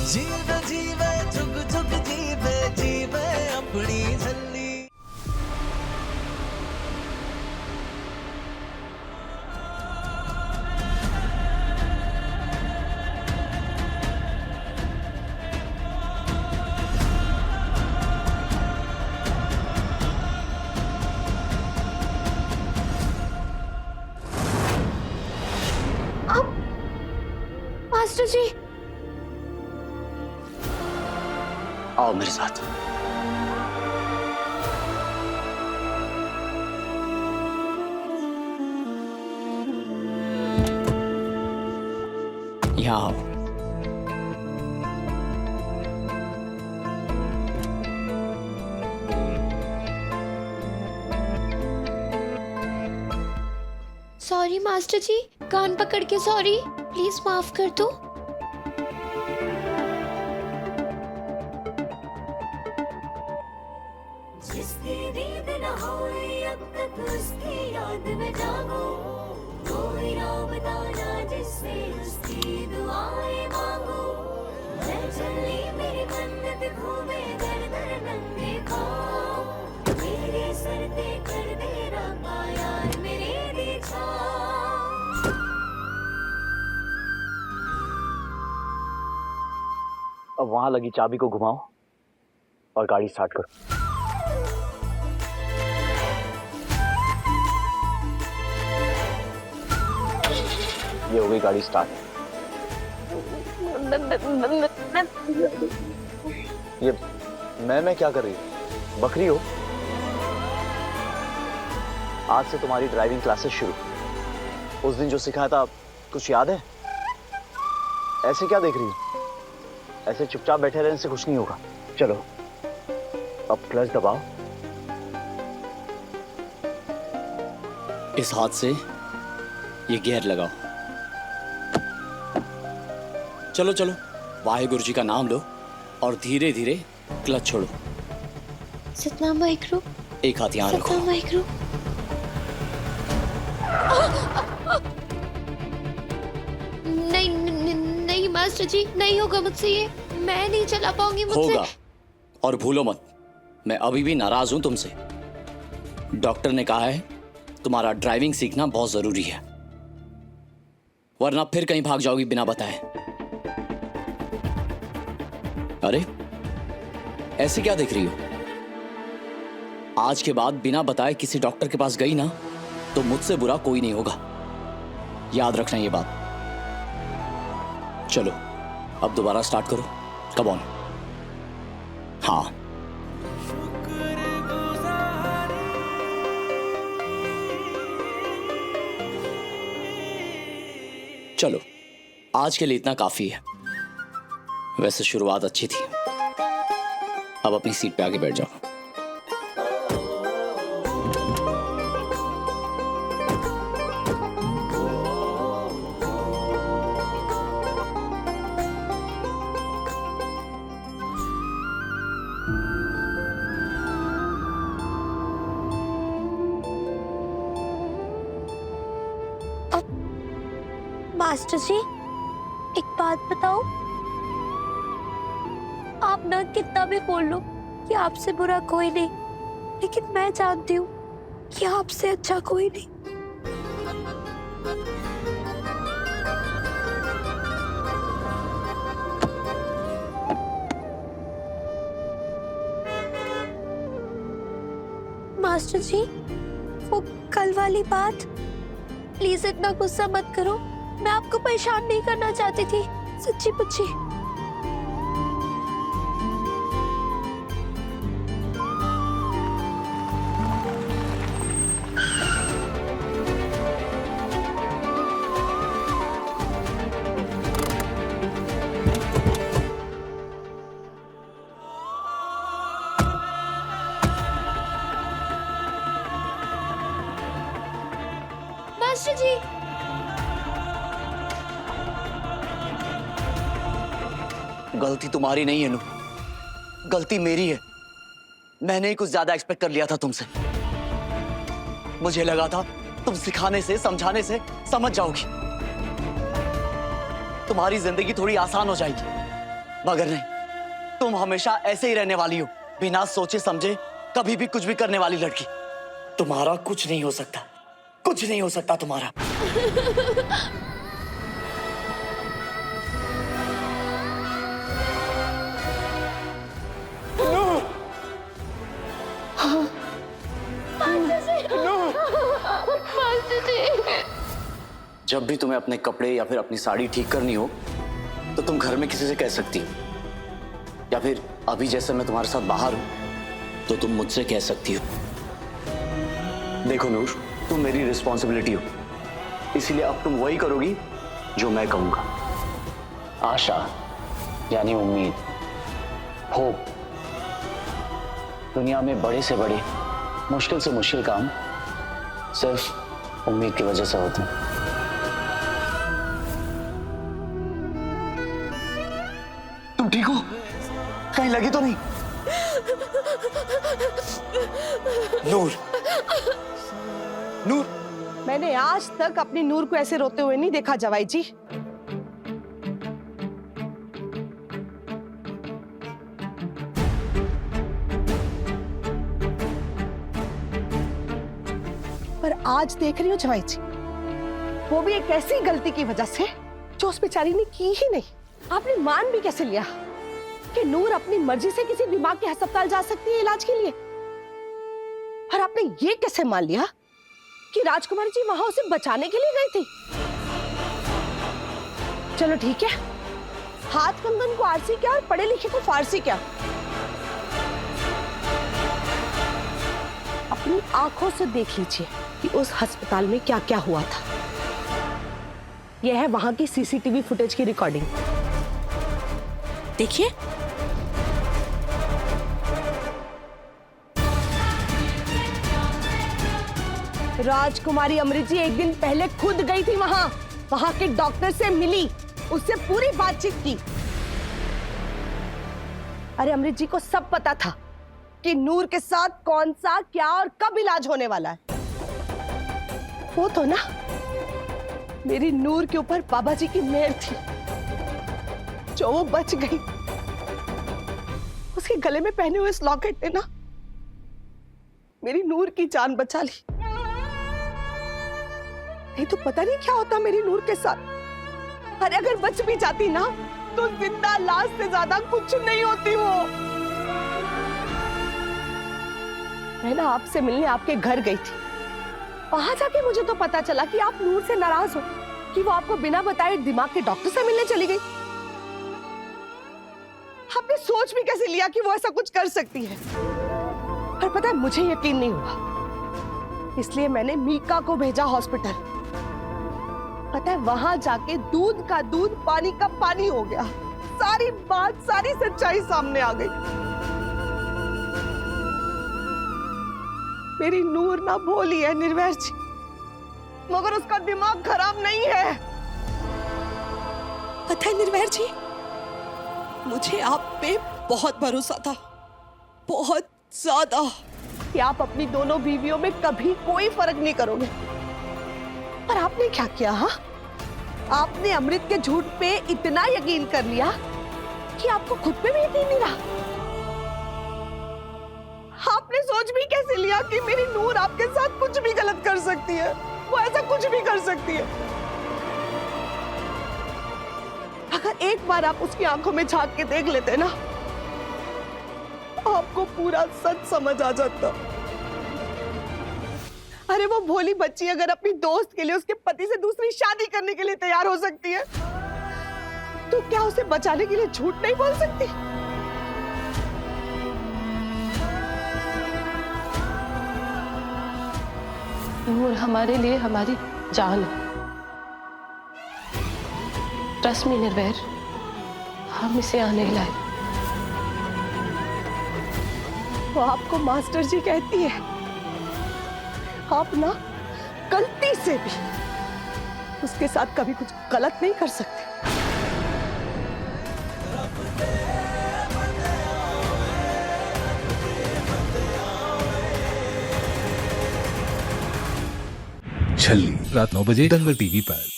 जीवे जीवे झुक झुक जीवे जीवे अपनी झल्ली। मास्टर जी, आओ मेरे साथ। यहाँ आओ। सॉरी मास्टर जी, कान पकड़ के सॉरी, प्लीज माफ कर दो। जिसकी नींद न होई अब तक उसकी याद में जागो, कोई राह बताना जिससे उसकी दुआएं मांगो। मैं चली मेरी मन्नत घूमे दर दर नंगे पाँव, मेरे सर पे कर दे रब्बा यार मेरे दीछा। अब वहां लगी चाबी को घुमाओ और गाड़ी स्टार्ट करो। ये हो गई गाड़ी स्टार्ट। ये मैं क्या कर रही हूँ? बकरी हो? आज से तुम्हारी ड्राइविंग क्लासेस शुरू। उस दिन जो सिखाया था कुछ याद है? ऐसे क्या देख रही हो? ऐसे चुपचाप बैठे रहने से कुछ नहीं होगा। चलो अब क्लच दबाओ। इस हाथ से ये गियर लगाओ। चलो चलो, वाहेगुरु जी का नाम लो और धीरे धीरे क्लच छोड़ो। सतनाम वाहेगुरु। एक हाथ यहाँ रखो। सतनाम वाहेगुरु। नहीं नहीं मास्टर जी, नहीं होगा मुझसे ये, मैं नहीं चला पाऊंगी मुझसे। होगा, और भूलो मत, मैं अभी भी नाराज हूं तुमसे। डॉक्टर ने कहा है तुम्हारा ड्राइविंग सीखना बहुत जरूरी है, वरना फिर कहीं भाग जाओगी बिना बताए। अरे ऐसे क्या देख रही हो? आज के बाद बिना बताए किसी डॉक्टर के पास गई ना तो मुझसे बुरा कोई नहीं होगा, याद रखना ये बात। चलो अब दोबारा स्टार्ट करो। Come on. हाँ, चलो आज के लिए इतना काफी है। वैसे शुरुआत अच्छी थी, अब अपनी सीट पे आके बैठ जाओ। मास्टर जी, एक बात बताओ, आप ना कितना भी बोल लो कि आपसे बुरा कोई नहीं, लेकिन मैं जानती हूँ कि आपसे अच्छा कोई नहीं। मास्टर जी, वो कल वाली बात, प्लीज इतना गुस्सा मत करो, मैं आपको परेशान नहीं करना चाहती थी, सच्ची पुच्ची। मास्टर जी, गलती तुम्हारी नहीं है नू, गलती मेरी है। मैंने ही कुछ ज्यादा एक्सपेक्ट कर लिया था तुमसे। मुझे लगा था तुम सिखाने से, समझाने से समझ जाओगी, तुम्हारी जिंदगी थोड़ी आसान हो जाएगी, मगर नहीं, तुम हमेशा ऐसे ही रहने वाली हो, बिना सोचे समझे कभी भी कुछ भी करने वाली लड़की। तुम्हारा कुछ नहीं हो सकता, कुछ नहीं हो सकता तुम्हारा। जब भी तुम्हें अपने कपड़े या फिर अपनी साड़ी ठीक करनी हो तो तुम घर में किसी से कह सकती हो, या फिर अभी जैसे मैं तुम्हारे साथ बाहर हूं तो तुम मुझसे कह सकती हो। देखो नूर, तुम मेरी रिस्पॉन्सिबिलिटी हो, इसीलिए अब तुम वही करोगी जो मैं कहूंगा। आशा यानी उम्मीद, होप। दुनिया में बड़े से बड़े, मुश्किल से मुश्किल काम सिर्फ उम्मीद की वजह से होते हैं। तुम ठीक हो? कहीं लगी तो नहीं? नूर, नूर। मैंने आज तक अपनी नूर को ऐसे रोते हुए नहीं देखा जवाई जी। पर आज देख रही हूँ जवाई जी, वो भी एक ऐसी गलती की वजह से जो उस बेचारी ने की ही नहीं। आपने मान भी कैसे लिया कि नूर अपनी मर्जी से किसी दिमाग के अस्पताल जा सकती है इलाज के लिए? और आपने ये कैसे मान लिया कि राजकुमारी जी वहां उसे बचाने के लिए गई थी? चलो ठीक है, हाथ कंगन को आरसी क्या और पढ़े लिखे को फारसी क्या। अपनी आंखों से देख लीजिए कि उस अस्पताल में क्या क्या हुआ था। यह है वहां की सीसीटीवी फुटेज की रिकॉर्डिंग, देखिए। राजकुमारी अमृत जी एक दिन पहले खुद गई थी वहां के डॉक्टर से मिली, उससे पूरी बातचीत की। अरे अमृत जी को सब पता था कि नूर के साथ कौन सा, क्या और कब इलाज होने वाला है। वो तो ना मेरी नूर के ऊपर बाबा जी की मेहर थी जो वो बच गई। उसके गले में पहने हुए इस लॉकेट ने ना मेरी नूर की जान बचा ली। नहीं तो पता नहीं क्या होता मेरी नूर के साथ। अरे अगर बच भी जाती ना तो जिंदा लाश से ज्यादा कुछ नहीं होती वो। मैं ना आपसे मिलने आपके घर गई थी, वहां जाके मुझे तो पता चला कि आप नूर से नाराज हो कि वो आपको बिना बताए दिमाग के डॉक्टर से मिलने चली गई। आपने सोच भी कैसे लिया कि वो ऐसा कुछ कर सकती है? पर पता है मुझे यकीन नहीं हुआ, इसलिए मैंने मीका को भेजा हॉस्पिटल। पता है वहां जाके दूध का दूध, पानी का पानी हो गया। सारी बात, सारी सच्चाई सामने आ गई। मेरी नूर ना भोली है निर्वैर जी, मगर उसका दिमाग खराब नहीं है। पता है निर्वैर जी, मुझे आप पे बहुत भरोसा था, बहुत ज्यादा, कि आप अपनी दोनों बीवियों में कभी कोई फर्क नहीं करोगे। पर आपने क्या किया? हाँ, आपने अमृत के झूठ पे इतना यकीन कर लिया कि आपको खुद पे भी यकीन नहीं रहा। आपने सोच भी कैसे लिया कि मेरी नूर आपके साथ कुछ भी गलत कर सकती है? वो ऐसा कुछ भी कर सकती है। अगर एक बार आप उसकी आंखों में झांक के देख लेते ना, आपको पूरा सच समझ आ जाता। अरे वो भोली बच्ची अगर अपनी दोस्त के लिए उसके पति से दूसरी शादी करने के लिए तैयार हो सकती है, तो क्या उसे बचाने के लिए झूठ नहीं बोल सकती? नूर हमारे लिए हमारी जान है। ट्रस्ट मी निर्वैर, हम इसे आने लाए। वो आपको मास्टर जी कहती है, आप ना गलती से भी उसके साथ कभी कुछ गलत नहीं कर सकते। छल्ली रात 9 बजे दंगल टीवी पर।